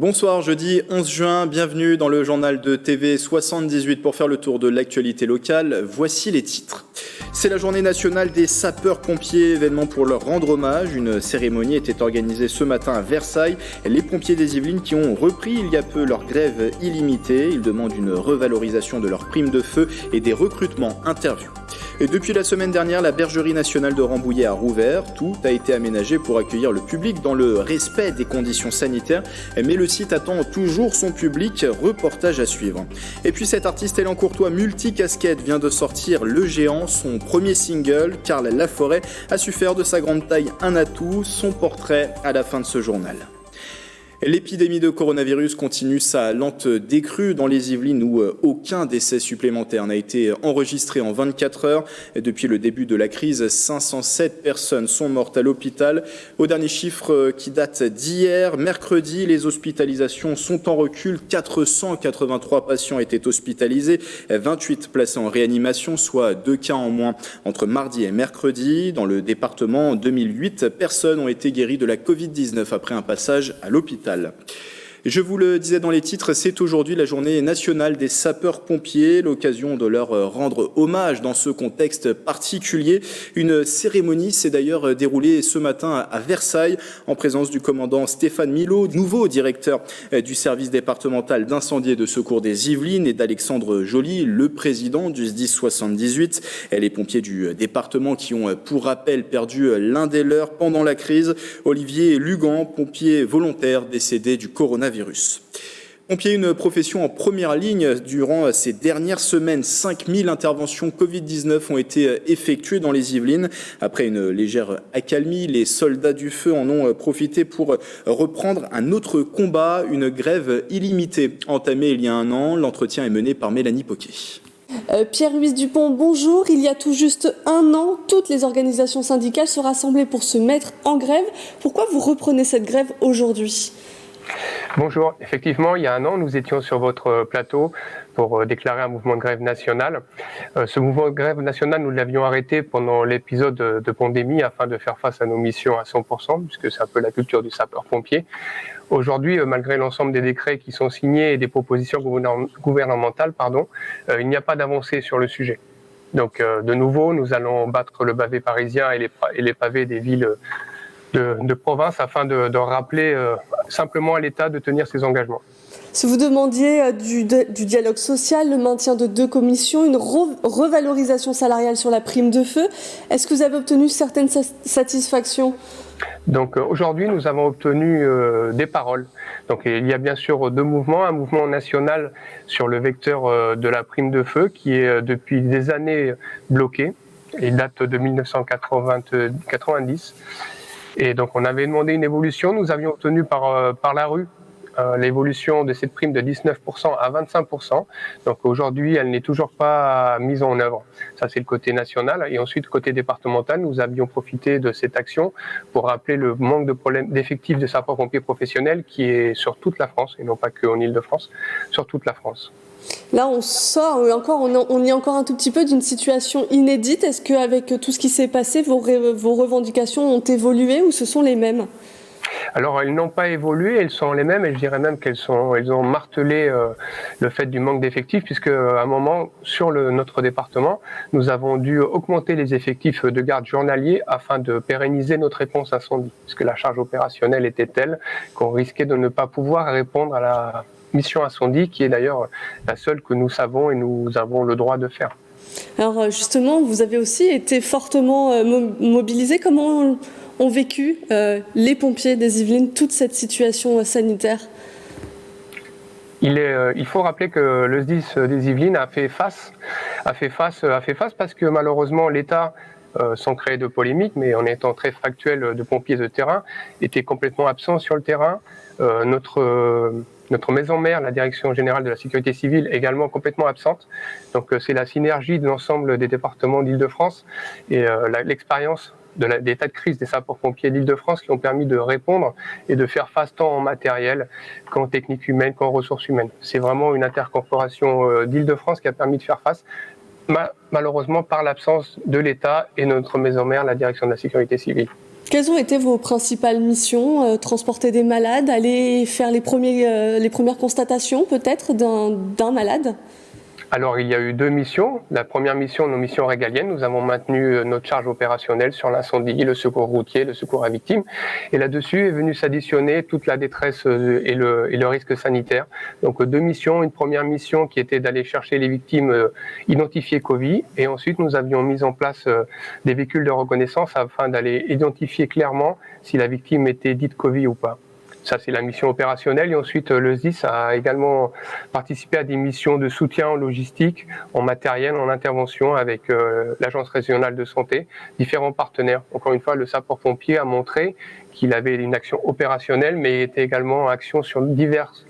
Bonsoir, jeudi 11 juin, bienvenue dans le journal de TV 78 pour faire le tour de l'actualité locale. Voici les titres. C'est la journée nationale des sapeurs-pompiers, événement pour leur rendre hommage. Une cérémonie était organisée ce matin à Versailles. Les pompiers des Yvelines qui ont repris il y a peu leur grève illimitée. Ils demandent une revalorisation de leurs primes de feu et des recrutements interviews. Et depuis la semaine dernière, la bergerie nationale de Rambouillet a rouvert. Tout a été aménagé pour accueillir le public dans le respect des conditions sanitaires. Mais le site attend toujours son public. Reportage à suivre. Et puis cet artiste élancourtois multicasquette vient de sortir Le Géant, son premier single. Karl Laforêt a su faire de sa grande taille un atout. Son portrait à la fin de ce journal. L'épidémie de coronavirus continue sa lente décrue dans les Yvelines où aucun décès supplémentaire n'a été enregistré en 24 heures. Depuis le début de la crise, 507 personnes sont mortes à l'hôpital. Au dernier chiffre qui date d'hier, mercredi, les hospitalisations sont en recul. 483 patients étaient hospitalisés, 28 placés en réanimation, soit 2 cas en moins entre mardi et mercredi. Dans le département, 2008 personnes ont été guéries de la Covid-19 après un passage à l'hôpital. Je vous le disais dans les titres, c'est aujourd'hui la journée nationale des sapeurs-pompiers, l'occasion de leur rendre hommage dans ce contexte particulier. Une cérémonie s'est d'ailleurs déroulée ce matin à Versailles en présence du commandant Stéphane Milot, nouveau directeur du service départemental d'incendie et de secours des Yvelines, et d'Alexandre Joly, le président du SDIS 78. Les pompiers du département qui ont pour rappel perdu l'un des leurs pendant la crise, Olivier Lugan, pompier volontaire décédé du coronavirus. Pompier, une profession en première ligne. Durant ces dernières semaines, 5000 interventions Covid-19 ont été effectuées dans les Yvelines. Après une légère accalmie, les soldats du feu en ont profité pour reprendre un autre combat, une grève illimitée. Entamée il y a un an, l'entretien est mené par Mélanie Poquet. Pierre Huys-Dupont, bonjour. Il y a tout juste un an, toutes les organisations syndicales se rassemblaient pour se mettre en grève. Pourquoi vous reprenez cette grève aujourd'hui ? Bonjour, effectivement, il y a un an, nous étions sur votre plateau pour déclarer un mouvement de grève national. Ce mouvement de grève national, nous l'avions arrêté pendant l'épisode de pandémie afin de faire face à nos missions à 100%, puisque c'est un peu la culture du sapeur-pompier. Aujourd'hui, malgré l'ensemble des décrets qui sont signés et des propositions gouvernementales, il n'y a pas d'avancée sur le sujet. Donc, de nouveau, nous allons battre le pavé parisien et les pavés des villes de province afin de rappeler simplement à l'État de tenir ses engagements. Si vous demandiez du dialogue social, le maintien de 2 commissions, une revalorisation salariale sur la prime de feu, est-ce que vous avez obtenu certaines satisfactions ? Donc aujourd'hui, nous avons obtenu des paroles. Donc il y a bien sûr 2 mouvements, un mouvement national sur le vecteur de la prime de feu qui est depuis des années bloqué. Il date de 1990. Et donc on avait demandé une évolution, nous avions obtenu par la rue l'évolution de cette prime de 19% à 25%. Donc aujourd'hui, elle n'est toujours pas mise en œuvre. Ça, c'est le côté national. Et ensuite, côté départemental, nous avions profité de cette action pour rappeler le manque d'effectifs de sapeurs-pompiers professionnels qui est sur toute la France, et non pas qu'en Île-de-France, sur toute la France. Là, on sort on est encore un tout petit peu d'une situation inédite. Est-ce qu'avec tout ce qui s'est passé, vos revendications ont évolué ou ce sont les mêmes ? Alors, elles n'ont pas évolué, elles sont les mêmes, et je dirais même qu'elles ont martelé le fait du manque d'effectifs, puisque à un moment, sur notre département, nous avons dû augmenter les effectifs de garde journaliers afin de pérenniser notre réponse incendie, puisque la charge opérationnelle était telle qu'on risquait de ne pas pouvoir répondre à la mission incendie, qui est d'ailleurs la seule que nous savons et nous avons le droit de faire. Alors justement, vous avez aussi été fortement mobilisés. Comment ont vécu les pompiers des Yvelines toute cette situation sanitaire ? Il faut rappeler que le SDIS des Yvelines a fait face parce que malheureusement l'État, sans créer de polémique, mais en étant très factuel de pompiers de terrain, était complètement absent sur le terrain. Notre maison mère, la Direction générale de la sécurité civile, également complètement absente. Donc c'est la synergie de l'ensemble des départements d'Île-de-France et l'expérience des tas de crise des sapeurs-pompiers d'Île-de-France qui ont permis de répondre et de faire face tant en matériel qu'en technique humaine, qu'en ressources humaines. C'est vraiment une intercorporation d'Île-de-France qui a permis de faire face, malheureusement par l'absence de l'État et notre maison mère, la Direction de la sécurité civile. Quelles ont été vos principales missions? Transporter des malades, aller faire les premières constatations peut-être d'un malade? Alors, il y a eu 2 missions. La première mission, nos missions régaliennes, nous avons maintenu notre charge opérationnelle sur l'incendie, le secours routier, le secours à victimes. Et là-dessus est venue s'additionner toute la détresse et le risque sanitaire. Donc 2 missions. Une première mission qui était d'aller chercher les victimes identifiées Covid. Et ensuite, nous avions mis en place des véhicules de reconnaissance afin d'aller identifier clairement si la victime était dite Covid ou pas. Ça, c'est la mission opérationnelle. Et ensuite, le SDIS a également participé à des missions de soutien en logistique, en matériel, en intervention avec l'Agence régionale de santé, différents partenaires. Encore une fois, le sapeur-pompier a montré qu'il avait une action opérationnelle, mais était également en action sur diverses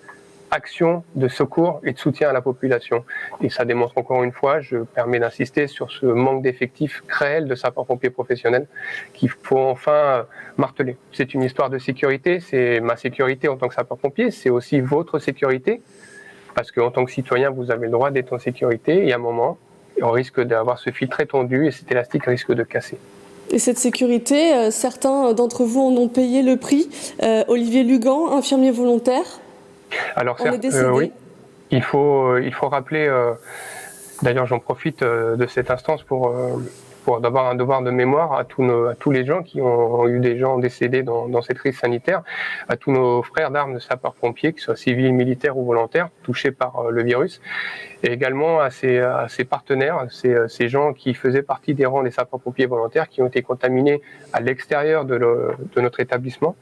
actions de secours et de soutien à la population. Et ça démontre encore une fois, je permets d'insister sur ce manque d'effectifs réels de sapeurs-pompiers professionnels qu'il faut enfin marteler. C'est une histoire de sécurité, c'est ma sécurité en tant que sapeur-pompier, c'est aussi votre sécurité, parce qu'en tant que citoyen, vous avez le droit d'être en sécurité, et à un moment, on risque d'avoir ce fil très tendu et cet élastique risque de casser. Et cette sécurité, certains d'entre vous en ont payé le prix. Olivier Lugan, infirmier volontaire. Alors certes, oui, il faut rappeler, d'ailleurs j'en profite de cette instance pour d'avoir un devoir de mémoire à tous les gens qui ont eu des gens décédés dans cette crise sanitaire, à tous nos frères d'armes de sapeurs-pompiers, qu'ils soient civils, militaires ou volontaires, touchés par le virus, et également à ces partenaires, ces gens qui faisaient partie des rangs des sapeurs-pompiers volontaires, qui ont été contaminés à l'extérieur de notre établissement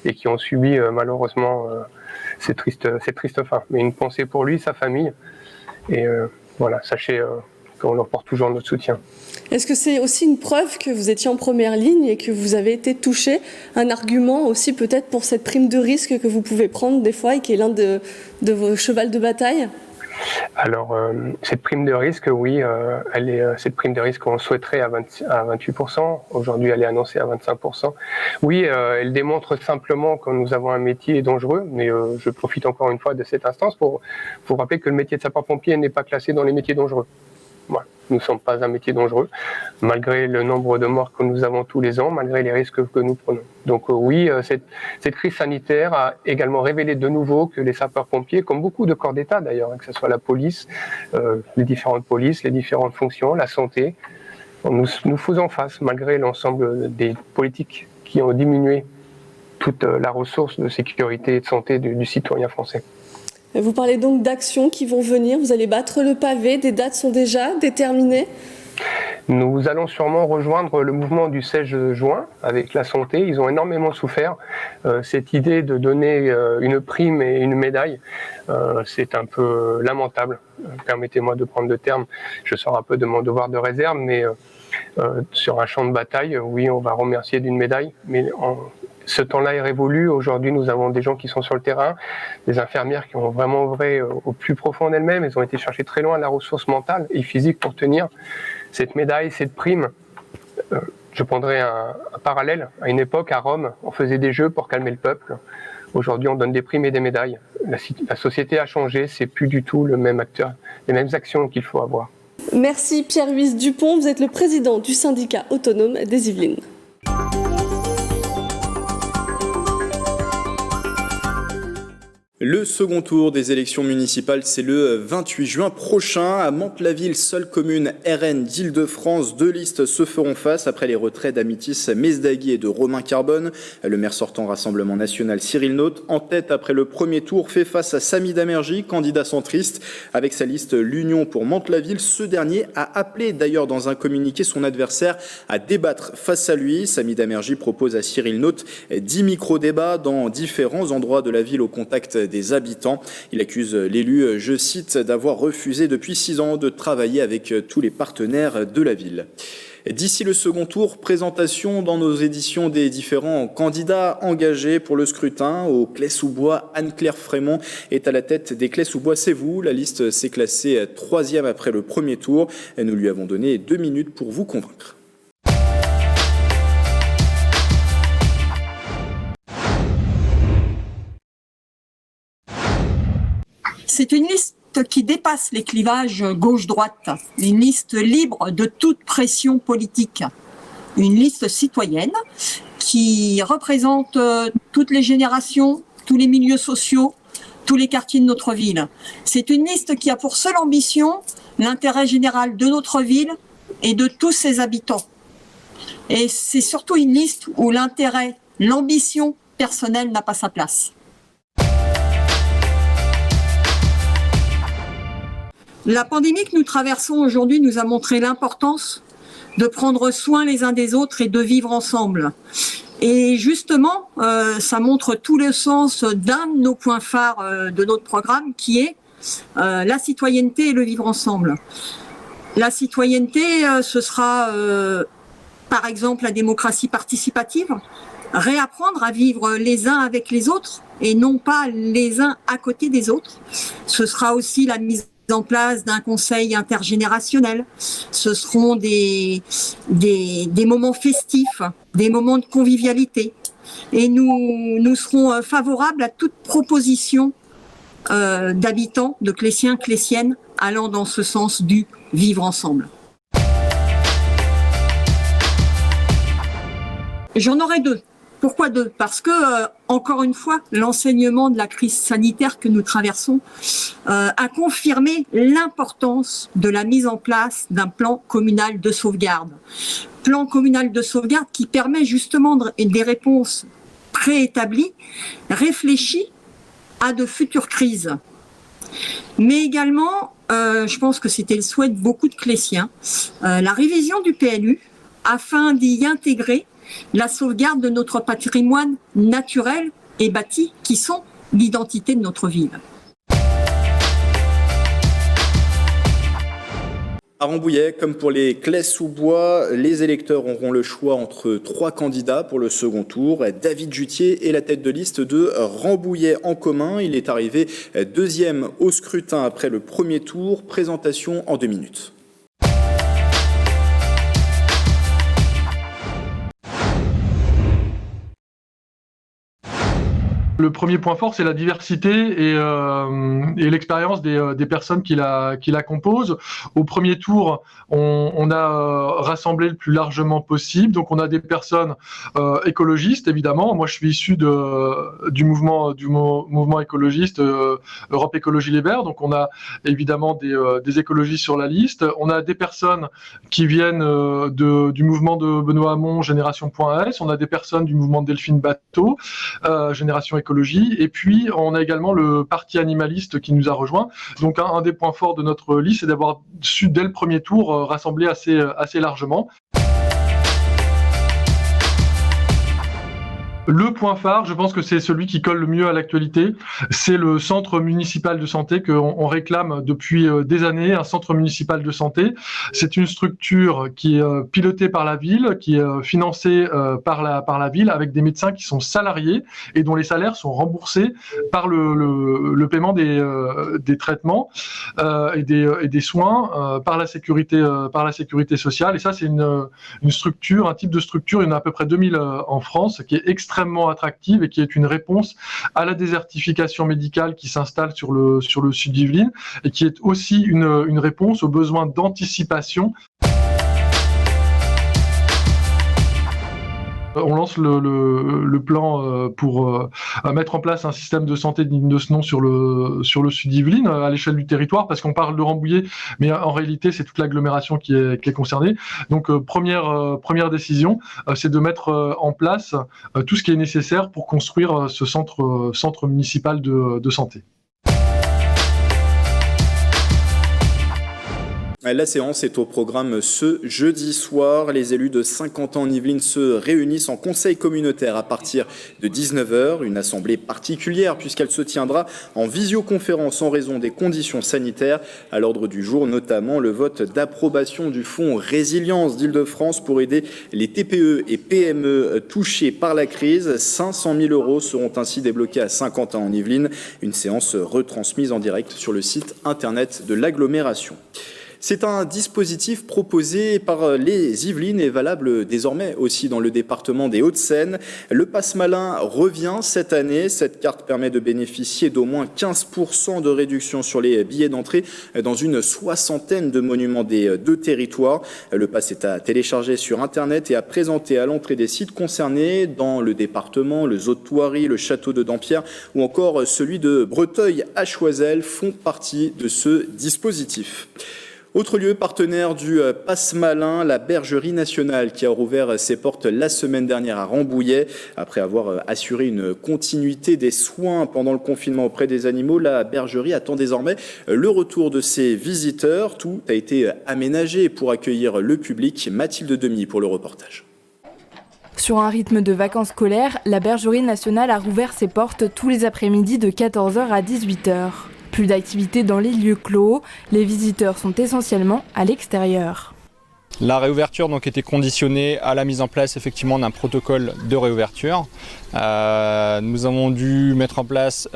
et qui ont subi malheureusement cette triste fin. Mais une pensée pour lui, sa famille, et voilà, sachez qu'on leur porte toujours notre soutien. Est-ce que c'est aussi une preuve que vous étiez en première ligne et que vous avez été touché? Un argument aussi peut-être pour cette prime de risque que vous pouvez prendre des fois et qui est l'un de vos chevals de bataille? Alors, cette prime de risque, oui, cette prime de risque, on souhaiterait à 28%. Aujourd'hui, elle est annoncée à 25%. Oui, elle démontre simplement que nous avons un métier dangereux, mais je profite encore une fois de cette instance pour rappeler que le métier de sapeur-pompier n'est pas classé dans les métiers dangereux. Voilà. Nous ne sommes pas un métier dangereux, malgré le nombre de morts que nous avons tous les ans, malgré les risques que nous prenons. Donc oui, cette crise sanitaire a également révélé de nouveau que les sapeurs-pompiers, comme beaucoup de corps d'État d'ailleurs, que ce soit la police, les différentes polices, les différentes fonctions, la santé, nous faisons face, malgré l'ensemble des politiques qui ont diminué toute la ressource de sécurité et de santé du citoyen français. Vous parlez donc d'actions qui vont venir, vous allez battre le pavé, des dates sont déjà déterminées? Nous allons sûrement rejoindre le mouvement du 16 juin avec la santé. Ils ont énormément souffert. Cette idée de donner une prime et une médaille, c'est un peu lamentable. Permettez-moi de prendre le terme, je sors un peu de mon devoir de réserve, mais sur un champ de bataille, oui, on va remercier d'une médaille, mais ce temps-là est révolu. Aujourd'hui, nous avons des gens qui sont sur le terrain, des infirmières qui ont vraiment œuvré au plus profond d'elles-mêmes. Elles ont été chercher très loin la ressource mentale et physique pour tenir cette médaille, cette prime. Je prendrai un parallèle. À une époque, à Rome, on faisait des jeux pour calmer le peuple. Aujourd'hui, on donne des primes et des médailles. La société a changé, c'est plus du tout le même acteur, les mêmes actions qu'il faut avoir. Merci Pierre-Louis Dupont, vous êtes le président du syndicat autonome des Yvelines. Le second tour des élections municipales, c'est le 28 juin prochain. À Mantes-la-Ville, seule commune RN d'Île-de-France, 2 listes se feront face après les retraits d'Amitis Mesdagui et de Romain Carbone. Le maire sortant Rassemblement National Cyril Naute, en tête après le premier tour, fait face à Sami Damerji, candidat centriste. Avec sa liste L'Union pour Mantes-la-Ville, ce dernier a appelé d'ailleurs dans un communiqué son adversaire à débattre face à lui. Sami Damerji propose à Cyril Naute 10 micro-débats dans différents endroits de la ville au contact des habitants. Il accuse l'élu, je cite, d'avoir refusé depuis 6 ans de travailler avec tous les partenaires de la ville. D'ici le second tour, présentation dans nos éditions des différents candidats engagés pour le scrutin. Au Claye-sous-Bois, Anne-Claire Frémont est à la tête des Claye-sous-Bois, c'est vous. La liste s'est classée 3e après le premier tour. Et nous lui avons donné 2 minutes pour vous convaincre. C'est une liste qui dépasse les clivages gauche-droite, une liste libre de toute pression politique, une liste citoyenne qui représente toutes les générations, tous les milieux sociaux, tous les quartiers de notre ville. C'est une liste qui a pour seule ambition l'intérêt général de notre ville et de tous ses habitants. Et c'est surtout une liste où l'intérêt, l'ambition personnelle n'a pas sa place. La pandémie que nous traversons aujourd'hui nous a montré l'importance de prendre soin les uns des autres et de vivre ensemble. Et justement, ça montre tout le sens d'un de nos points phares de notre programme qui est la citoyenneté et le vivre ensemble. La citoyenneté, ce sera par exemple la démocratie participative, réapprendre à vivre les uns avec les autres et non pas les uns à côté des autres. Ce sera aussi la mise en place d'un conseil intergénérationnel. Ce seront des moments festifs, des moments de convivialité. Et nous serons favorables à toute proposition d'habitants, de Cléciens, Cléciennes, allant dans ce sens du vivre ensemble. J'en aurai deux. Pourquoi deux ? Parce que, encore une fois, l'enseignement de la crise sanitaire que nous traversons a confirmé l'importance de la mise en place d'un plan communal de sauvegarde. Plan communal de sauvegarde qui permet justement des réponses préétablies, réfléchies à de futures crises. Mais également, je pense que c'était le souhait de beaucoup de Cléciens, la révision du PLU afin d'y intégrer la sauvegarde de notre patrimoine naturel et bâti qui sont l'identité de notre ville. À Rambouillet, comme pour les Claye-sous-Bois, les électeurs auront le choix entre 3 candidats pour le second tour. David Jutier est la tête de liste de Rambouillet en commun. Il est arrivé deuxième au scrutin après le premier tour. Présentation en 2 minutes. Le premier point fort, c'est la diversité et l'expérience des personnes qui la composent. Au premier tour, on a rassemblé le plus largement possible. Donc, on a des personnes écologistes, évidemment. Moi, je suis issu du mouvement écologiste Europe Écologie Les Verts. Donc, on a évidemment des écologistes sur la liste. On a des personnes qui viennent du mouvement de Benoît Hamon, Génération.s. On a des personnes du mouvement de Delphine Bateau, Génération Écologie. Et puis, on a également le parti animaliste qui nous a rejoint. Donc, un des points forts de notre liste, c'est d'avoir su, dès le premier tour, rassembler assez largement. Le point phare, je pense que c'est celui qui colle le mieux à l'actualité, c'est le centre municipal de santé qu'on réclame depuis des années, un centre municipal de santé. C'est une structure qui est pilotée par la ville, qui est financée par la ville avec des médecins qui sont salariés et dont les salaires sont remboursés par le paiement des traitements et des soins par la sécurité sociale. Et ça, c'est une structure, un type de structure, il y en a à peu près 2000 en France, qui est extrêmement attractive et qui est une réponse à la désertification médicale qui s'installe sur le sud d'Yvelines et qui est aussi une réponse aux besoins d'anticipation. On lance le plan pour mettre en place un système de santé digne de ce nom sur le sud d'Yvelines à l'échelle du territoire, parce qu'on parle de Rambouillet, mais en réalité c'est toute l'agglomération qui est concernée. Donc première décision, c'est de mettre en place tout ce qui est nécessaire pour construire ce centre municipal de santé. La séance est au programme ce jeudi soir. Les élus de Saint-Quentin-en-Yvelines se réunissent en conseil communautaire à partir de 19h. Une assemblée particulière puisqu'elle se tiendra en visioconférence en raison des conditions sanitaires. À l'ordre du jour, notamment le vote d'approbation du fonds Résilience d'Île-de-France pour aider les TPE et PME touchés par la crise. 500 000 € seront ainsi débloqués à Saint-Quentin-en-Yvelines. Une séance retransmise en direct sur le site internet de l'agglomération. C'est un dispositif proposé par les Yvelines et valable désormais aussi dans le département des Hauts-de-Seine. Le Pass Malin revient cette année. Cette carte permet de bénéficier d'au moins 15% de réduction sur les billets d'entrée dans une soixantaine de monuments des deux territoires. Le pass est à télécharger sur Internet et à présenter à l'entrée des sites concernés dans le département. Le Zoo de Thoiry, le château de Dampierre ou encore celui de Breteuil à Choiseul font partie de ce dispositif. Autre lieu partenaire du Pass Malin, la Bergerie Nationale qui a rouvert ses portes la semaine dernière à Rambouillet. Après avoir assuré une continuité des soins pendant le confinement auprès des animaux, la bergerie attend désormais le retour de ses visiteurs. Tout a été aménagé pour accueillir le public. Mathilde Demy pour le reportage. Sur un rythme de vacances scolaires, la Bergerie Nationale a rouvert ses portes tous les après-midi de 14h à 18h. Plus d'activités dans les lieux clos, les visiteurs sont essentiellement à l'extérieur. La réouverture donc était conditionnée à la mise en place effectivement d'un protocole de réouverture. Nous avons dû mettre en place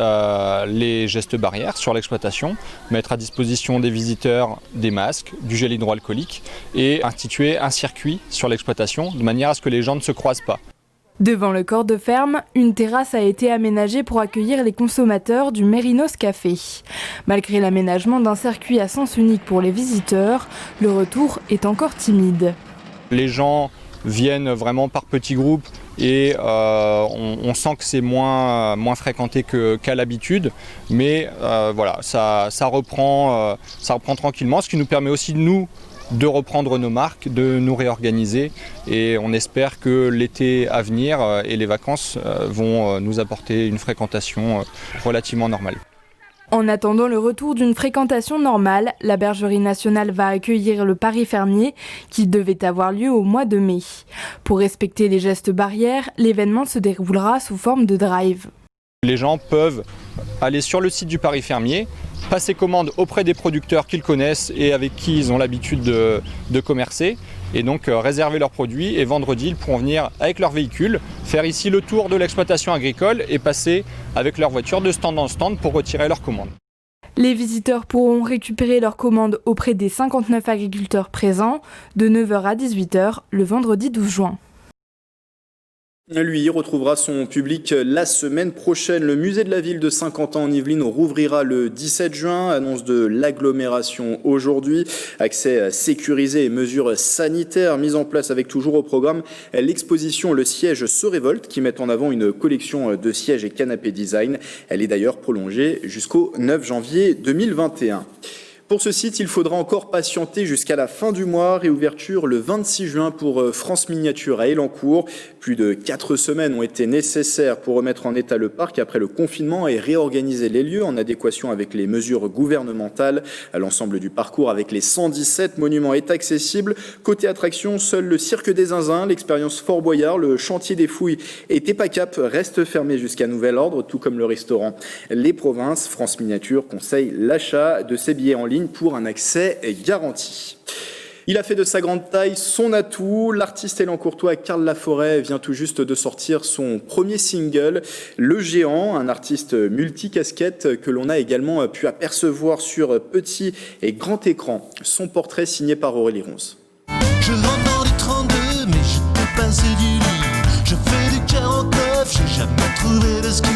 les gestes barrières sur l'exploitation, mettre à disposition des visiteurs des masques, du gel hydroalcoolique et instituer un circuit sur l'exploitation de manière à ce que les gens ne se croisent pas. Devant le corps de ferme, une terrasse a été aménagée pour accueillir les consommateurs du Mérinos Café. Malgré l'aménagement d'un circuit à sens unique pour les visiteurs, le retour est encore timide. Les gens viennent vraiment par petits groupes et on sent que c'est moins fréquenté qu'à l'habitude, mais voilà, ça reprend tranquillement, ce qui nous permet aussi de reprendre nos marques, de nous réorganiser et on espère que l'été à venir et les vacances vont nous apporter une fréquentation relativement normale. En attendant le retour d'une fréquentation normale, la Bergerie Nationale va accueillir le Paris fermier qui devait avoir lieu au mois de mai. Pour respecter les gestes barrières, l'événement se déroulera sous forme de drive. Les gens peuvent aller sur le site du Paris fermier, passer commande auprès des producteurs qu'ils connaissent et avec qui ils ont l'habitude de commercer et donc réserver leurs produits et vendredi ils pourront venir avec leur véhicule, faire ici le tour de l'exploitation agricole et passer avec leur voiture de stand en stand pour retirer leurs commandes. Les visiteurs pourront récupérer leurs commandes auprès des 59 agriculteurs présents de 9h à 18h le vendredi 12 juin. Lui retrouvera son public la semaine prochaine. Le musée de la ville de Saint-Quentin en Yvelines rouvrira le 17 juin. Annonce de l'agglomération aujourd'hui. Accès sécurisé et mesures sanitaires mises en place avec toujours au programme l'exposition Le siège se révolte qui met en avant une collection de sièges et canapés design. Elle est d'ailleurs prolongée jusqu'au 9 janvier 2021. Pour ce site, il faudra encore patienter jusqu'à la fin du mois. Réouverture le 26 juin pour France Miniature à Elancourt. Plus de 4 semaines ont été nécessaires pour remettre en état le parc après le confinement et réorganiser les lieux en adéquation avec les mesures gouvernementales. L'ensemble du parcours avec les 117 monuments est accessible. Côté attraction, seul le Cirque des Zinzins, l'expérience Fort Boyard, le chantier des Fouilles et Tepacap restent fermés jusqu'à nouvel ordre, tout comme le restaurant Les Provinces. France Miniature conseille l'achat de ses billets en ligne pour un accès garanti. Il a fait de sa grande taille son atout. L'artiste élancourtois Carl Laforêt vient tout juste de sortir son premier single, Le Géant, un artiste multicasquette que l'on a également pu apercevoir sur petit et grand écran. Son portrait signé par Aurélie Ronce. Je rentre dans du 32, mais je t'ai passé du lit. Je fais du 49, j'ai jamais trouvé de ski.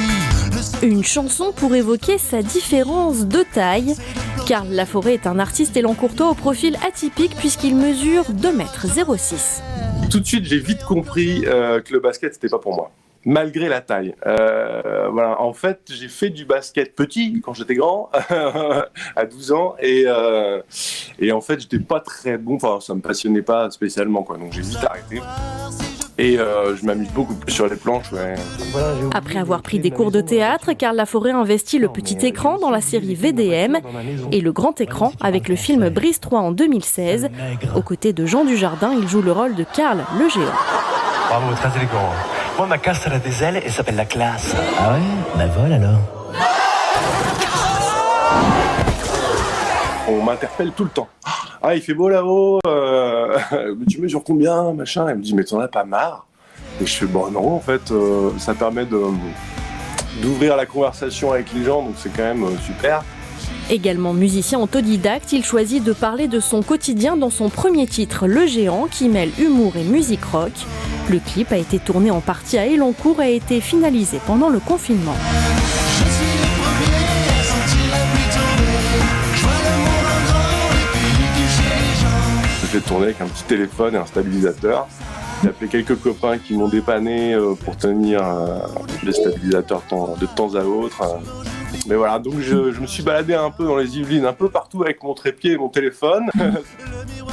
Une chanson pour évoquer sa différence de taille. Carl Laforêt est un artiste élancourtois au profil atypique puisqu'il mesure 2,06 m. Tout de suite, j'ai vite compris que le basket, c'était pas pour moi. Malgré la taille. Voilà. En fait, j'ai fait du basket petit quand j'étais grand, à 12 ans, et en fait, j'étais pas très bon. Enfin, ça me passionnait pas spécialement, quoi. Donc j'ai vite arrêté. Et je m'amuse beaucoup plus sur les planches. Ouais. Après avoir pris des cours de théâtre, Carl Laforêt investit le petit écran dans la série VDM et le grand écran avec le film Brise 3 en 2016. Aux côtés de Jean Dujardin, il joue le rôle de Carl le Géant. Bravo, très élégant. Moi, ma casse, elle a des ailes et s'appelle la classe. Ah ouais? Bah vol alors. On m'interpelle tout le temps. Ah, il fait beau là-haut, tu mesures combien, machin. Elle me dit, mais t'en as pas marre? Et je fais, bon, non, en fait, ça permet d'ouvrir la conversation avec les gens, donc c'est quand même super. Également musicien autodidacte, il choisit de parler de son quotidien dans son premier titre, Le Géant, qui mêle humour et musique rock. Le clip a été tourné en partie à Elancourt et a été finalisé pendant le confinement. J'ai tourné avec un petit téléphone et un stabilisateur. J'ai appelé quelques copains qui m'ont dépanné pour tenir le stabilisateur de temps à autre. Mais voilà, donc je me suis baladé un peu dans les Yvelines, un peu partout avec mon trépied et mon téléphone.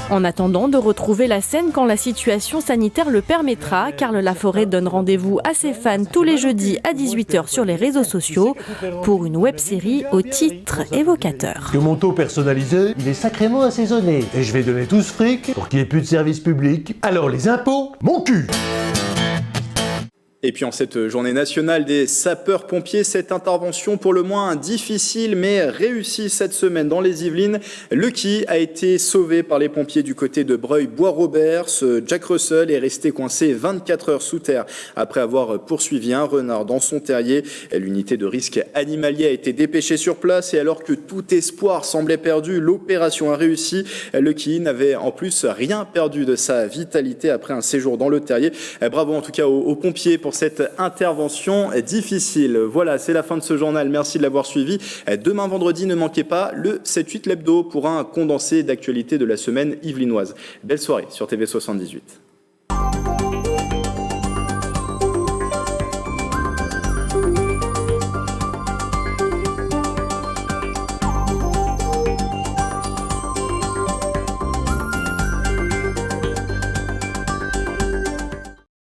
En attendant de retrouver la scène quand la situation sanitaire le permettra, Karl Laforêt donne rendez-vous à ses fans tous les jeudis à 18h sur les réseaux sociaux pour une web-série au titre évocateur. Que mon taux personnalisé, il est sacrément assaisonné. Et je vais donner tout ce fric pour qu'il n'y ait plus de service public. Alors les impôts, mon cul! Et puis en cette journée nationale des sapeurs-pompiers, cette intervention pour le moins difficile mais réussie cette semaine dans les Yvelines. Lucky a été sauvé par les pompiers du côté de Breuil-Bois-Robert. Ce Jack Russell est resté coincé 24 heures sous terre après avoir poursuivi un renard dans son terrier. L'unité de risque animalier a été dépêchée sur place et alors que tout espoir semblait perdu, l'opération a réussi. Lucky n'avait en plus rien perdu de sa vitalité après un séjour dans le terrier. Bravo en tout cas aux pompiers pour cette intervention difficile. Voilà, c'est la fin de ce journal. Merci de l'avoir suivi. Demain vendredi, ne manquez pas le 7-8 l'hebdo pour un condensé d'actualité de la semaine yvelinoise. Belle soirée sur TV78.